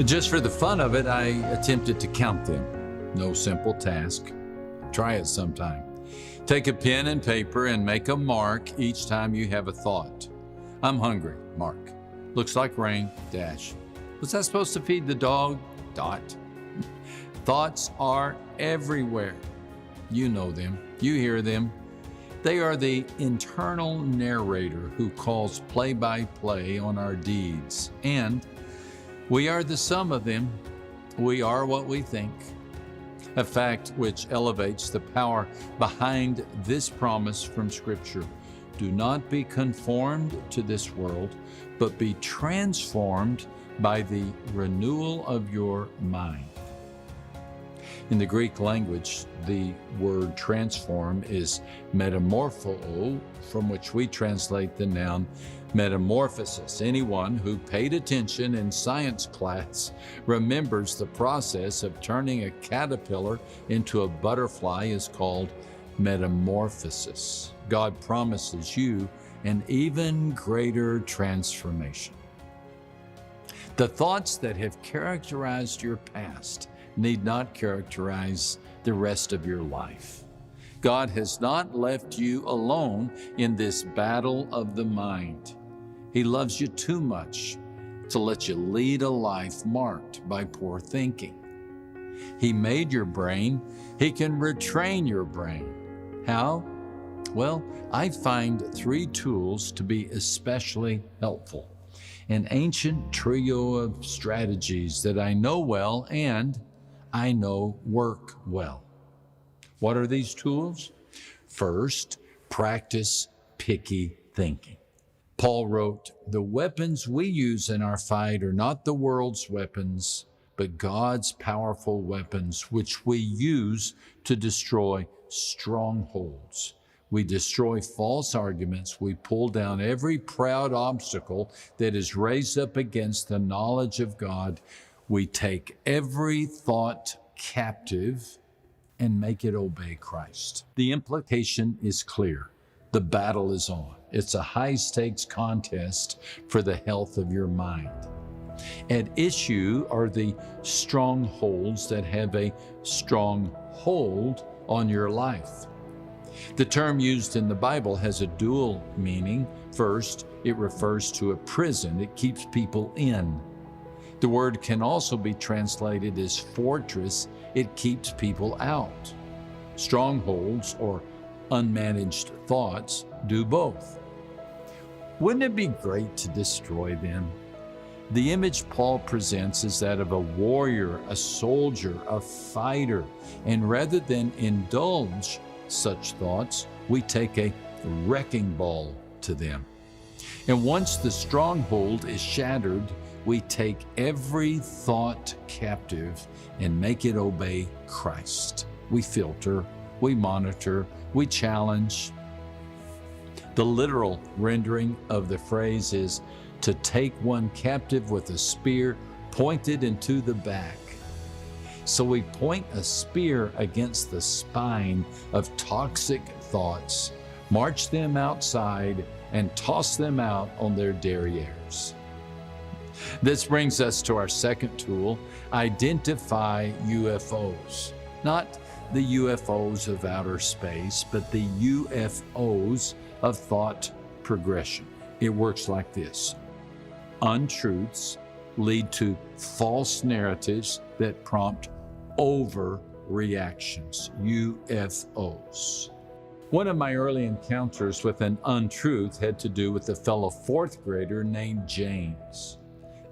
Just for the fun of it, I attempted to count them. No simple task. Try it sometime. Take a pen and paper and make a mark each time you have a thought. I'm hungry, mark. Looks like rain, dash. Was that supposed to feed the dog? Dot. Thoughts are everywhere. You know them. You hear them. They are the internal narrator who calls play-by-play on our deeds. And we are the sum of them. We are what we think. A fact which elevates the power behind this promise from Scripture. Do not be conformed to this world, but be transformed by the renewal of your mind. In the Greek language, the word transform is metamorpho, from which we translate the noun metamorphosis. Anyone who paid attention in science class remembers the process of turning a caterpillar into a butterfly is called metamorphosis. God promises you an even greater transformation. The thoughts that have characterized your past need not characterize the rest of your life. God has not left you alone in this battle of the mind. He loves you too much to let you lead a life marked by poor thinking. He made your brain. He can retrain your brain. How? Well, I find 3 tools to be especially helpful. An ancient trio of strategies that I know well and I know work well. What are these tools? First, practice picky thinking. Paul wrote, "The weapons we use in our fight are not the world's weapons, but God's powerful weapons, which we use to destroy strongholds. We destroy false arguments. We pull down every proud obstacle that is raised up against the knowledge of God. We take every thought captive and make it obey Christ." The implication is clear. The battle is on. It's a high-stakes contest for the health of your mind. At issue are the strongholds that have a strong hold on your life. The term used in the Bible has a dual meaning. First, it refers to a prison. It keeps people in. The word can also be translated as fortress. It keeps people out. Strongholds, or unmanaged thoughts, do both. Wouldn't it be great to destroy them? The image Paul presents is that of a warrior, a soldier, a fighter. And rather than indulge such thoughts, we take a wrecking ball to them. And once the stronghold is shattered, we take every thought captive and make it obey Christ. We filter, we monitor, we challenge. The literal rendering of the phrase is to take one captive with a spear pointed into the back. So we point a spear against the spine of toxic thoughts, march them outside, and toss them out on their derrieres. This brings us to our second tool, identify UFOs. Not the UFOs of outer space, but the UFOs of thought progression. It works like this. Untruths lead to false narratives that prompt overreactions, UFOs. One of my early encounters with an untruth had to do with a fellow 4th grader named James.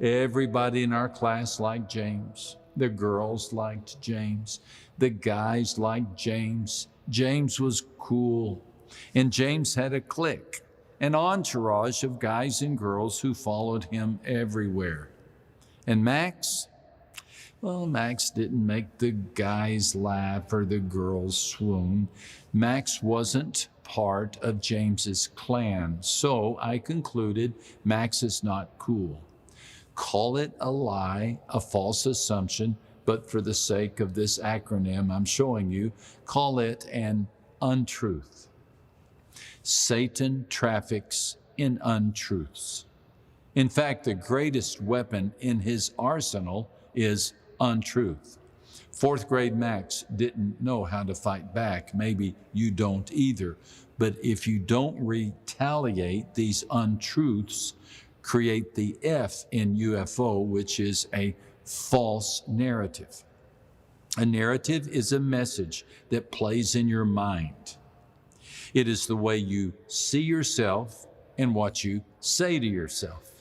Everybody in our class liked James. The girls liked James. The guys liked James. James was cool. And James had a clique, an entourage of guys and girls who followed him everywhere. And Max? Well, Max didn't make the guys laugh or the girls swoon. Max wasn't part of James's clan, so I concluded Max is not cool. Call it a lie, a false assumption, but for the sake of this acronym I'm showing you, call it an untruth. Satan traffics in untruths. In fact, the greatest weapon in his arsenal is untruth. Fourth grade Max didn't know how to fight back. Maybe you don't either. But if you don't retaliate, these untruths create the F in UFO, which is a false narrative. A narrative is a message that plays in your mind. It is the way you see yourself and what you say to yourself.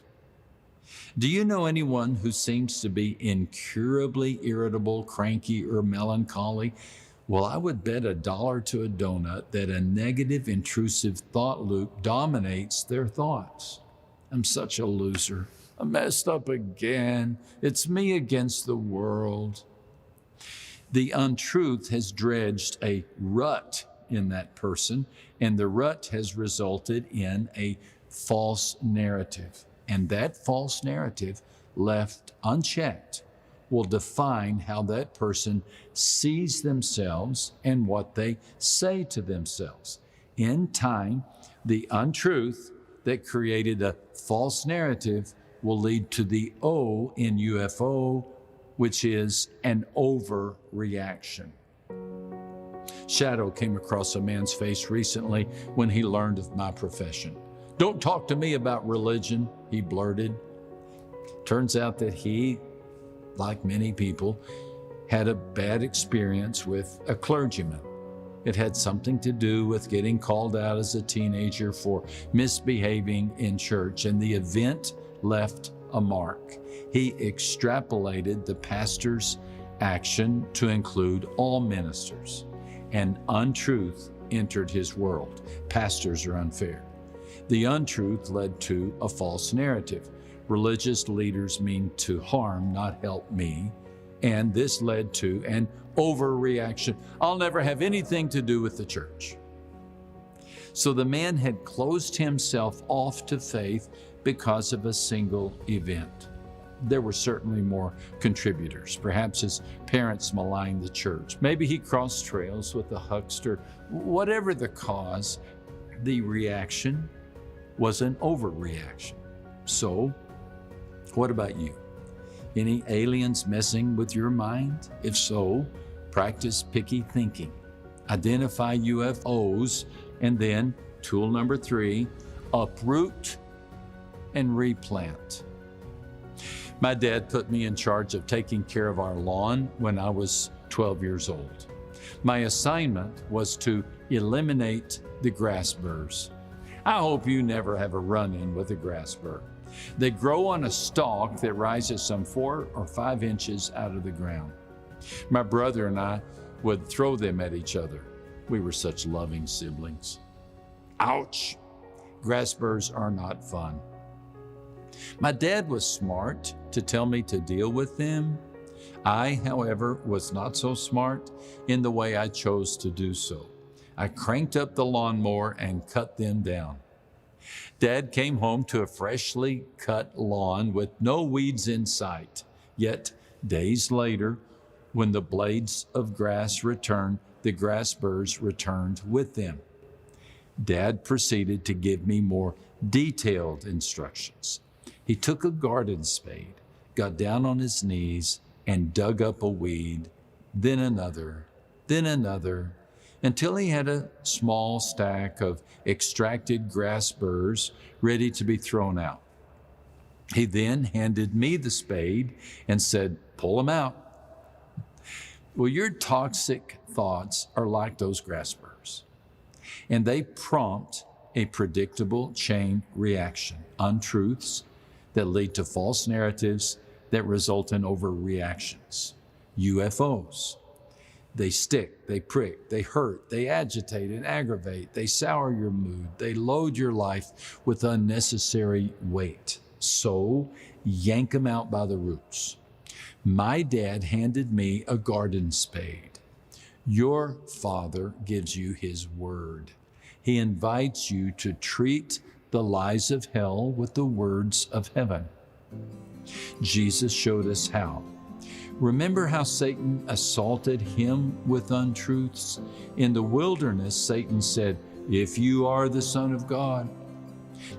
Do you know anyone who seems to be incurably irritable, cranky, or melancholy? Well, I would bet $1 to a donut that a negative, intrusive thought loop dominates their thoughts. I'm such a loser. I messed up again. It's me against the world. The untruth has dredged a rut in that person, and the rut has resulted in a false narrative. And that false narrative, left unchecked, will define how that person sees themselves and what they say to themselves. In time, the untruth that created a false narrative will lead to the O in UFO, which is an overreaction. Shadow came across a man's face recently when he learned of my profession. "Don't talk to me about religion," he blurted. Turns out that he, like many people, had a bad experience with a clergyman. It had something to do with getting called out as a teenager for misbehaving in church, and the event left a mark. He extrapolated the pastor's action to include all ministers, and untruth entered his world. Pastors are unfair. The untruth led to a false narrative. Religious leaders mean to harm, not help me. And this led to an overreaction. I'll never have anything to do with the church. So the man had closed himself off to faith because of a single event. There were certainly more contributors. Perhaps his parents maligned the church. Maybe he crossed trails with a huckster. Whatever the cause, the reaction was an overreaction. So, what about you? Any aliens messing with your mind? If so, practice picky thinking. Identify UFOs, and then, tool number 3, uproot and replant. My dad put me in charge of taking care of our lawn when I was 12 years old. My assignment was to eliminate the grass burrs. I hope you never have a run-in with a grass burr. They grow on a stalk that rises some 4 or 5 inches out of the ground. My brother and I would throw them at each other. We were such loving siblings. Ouch! Grass burrs are not fun. My dad was smart to tell me to deal with them. I, however, was not so smart in the way I chose to do so. I cranked up the lawnmower and cut them down. Dad came home to a freshly cut lawn with no weeds in sight. Yet, days later, when the blades of grass returned, the grass burrs returned with them. Dad proceeded to give me more detailed instructions. He took a garden spade, got down on his knees, and dug up a weed, then another, until he had a small stack of extracted grass burrs ready to be thrown out. He then handed me the spade and said, "Pull them out." Well, your toxic thoughts are like those grass burrs, and they prompt a predictable chain reaction, untruths that lead to false narratives that result in overreactions. UFOs. They stick, they prick, they hurt, they agitate and aggravate, they sour your mood, they load your life with unnecessary weight. So, yank them out by the roots. My dad handed me a garden spade. Your Father gives you His Word. He invites you to treat the lies of hell with the words of heaven. Jesus showed us how. Remember how Satan assaulted him with untruths? In the wilderness, Satan said, "If you are the Son of God."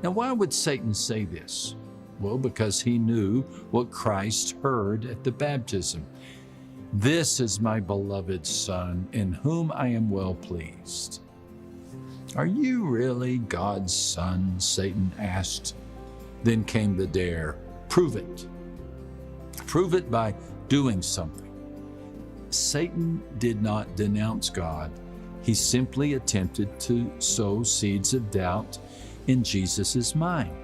Now, why would Satan say this? Well, because he knew what Christ heard at the baptism. This is my beloved Son, in whom I am well pleased. Are you really God's Son? Satan asked. Then came the dare. Prove it. Prove it by doing something. Satan did not denounce God. He simply attempted to sow seeds of doubt in Jesus' mind.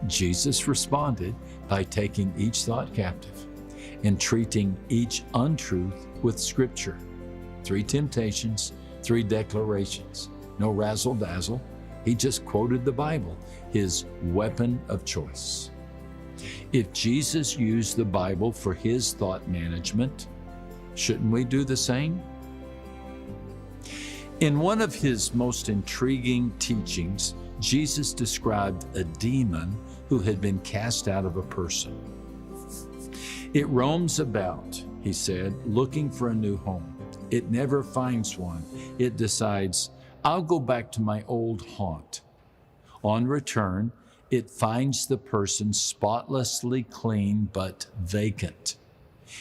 Jesus responded by taking each thought captive and treating each untruth with Scripture. 3 temptations, 3 declarations. No razzle-dazzle. He just quoted the Bible, his weapon of choice. If Jesus used the Bible for his thought management, shouldn't we do the same? In one of his most intriguing teachings, Jesus described a demon who had been cast out of a person. It roams about, he said, looking for a new home. It never finds one. It decides, I'll go back to my old haunt. On return, it finds the person spotlessly clean but vacant.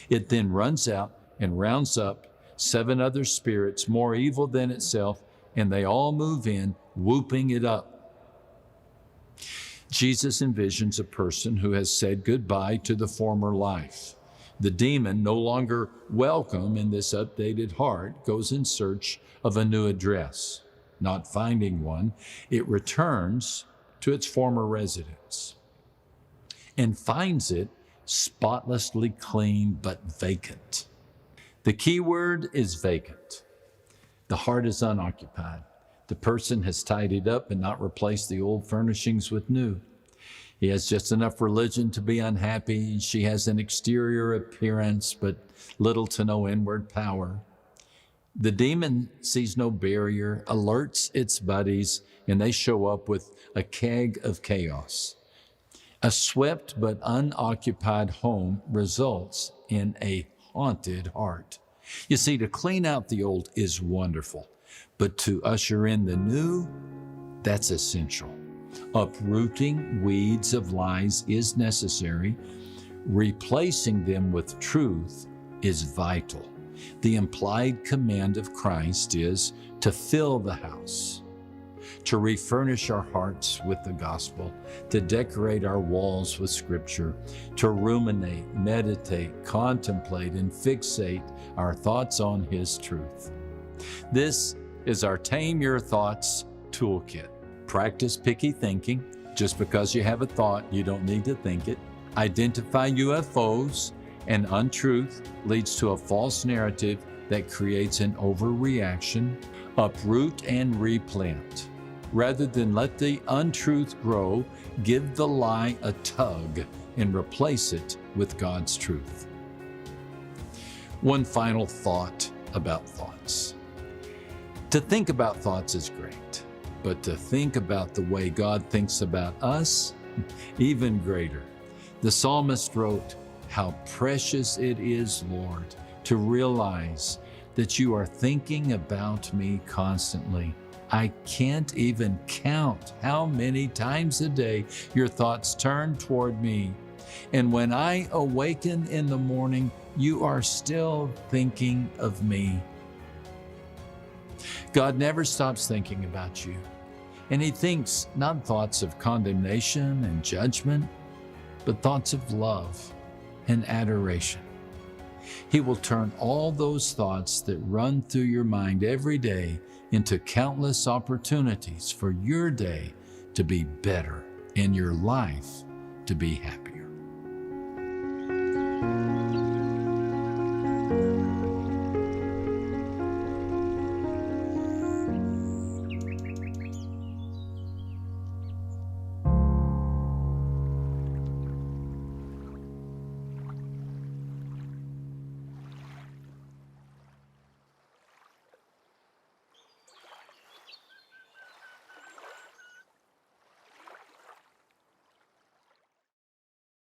It then runs out and rounds up 7 other spirits more evil than itself, and they all move in, whooping it up. Jesus envisions a person who has said goodbye to the former life. The demon, no longer welcome in this updated heart, goes in search of a new address. Not finding one, it returns to its former residence and finds it spotlessly clean but vacant. The key word is vacant. The heart is unoccupied. The person has tidied up and not replaced the old furnishings with new. He has just enough religion to be unhappy. She has an exterior appearance, but little to no inward power. The demon sees no barrier, alerts its buddies, and they show up with a keg of chaos. A swept but unoccupied home results in a haunted heart. You see, to clean out the old is wonderful, but to usher in the new, that's essential. Uprooting weeds of lies is necessary. Replacing them with truth is vital. The implied command of Christ is to fill the house, to refurnish our hearts with the gospel, to decorate our walls with Scripture, to ruminate, meditate, contemplate, and fixate our thoughts on His truth. This is our Tame Your Thoughts toolkit. Practice picky thinking. Just because you have a thought, you don't need to think it. Identify UFOs and untruth leads to a false narrative that creates an overreaction. Uproot and replant. Rather than let the untruth grow, give the lie a tug and replace it with God's truth. One final thought about thoughts. To think about thoughts is great, but to think about the way God thinks about us, even greater. The psalmist wrote, "How precious it is, Lord, to realize that you are thinking about me constantly. I can't even count how many times a day your thoughts turn toward me. And when I awaken in the morning, you are still thinking of me." God never stops thinking about you. And He thinks not thoughts of condemnation and judgment, but thoughts of love and adoration. He will turn all those thoughts that run through your mind every day into countless opportunities for your day to be better and your life to be happy.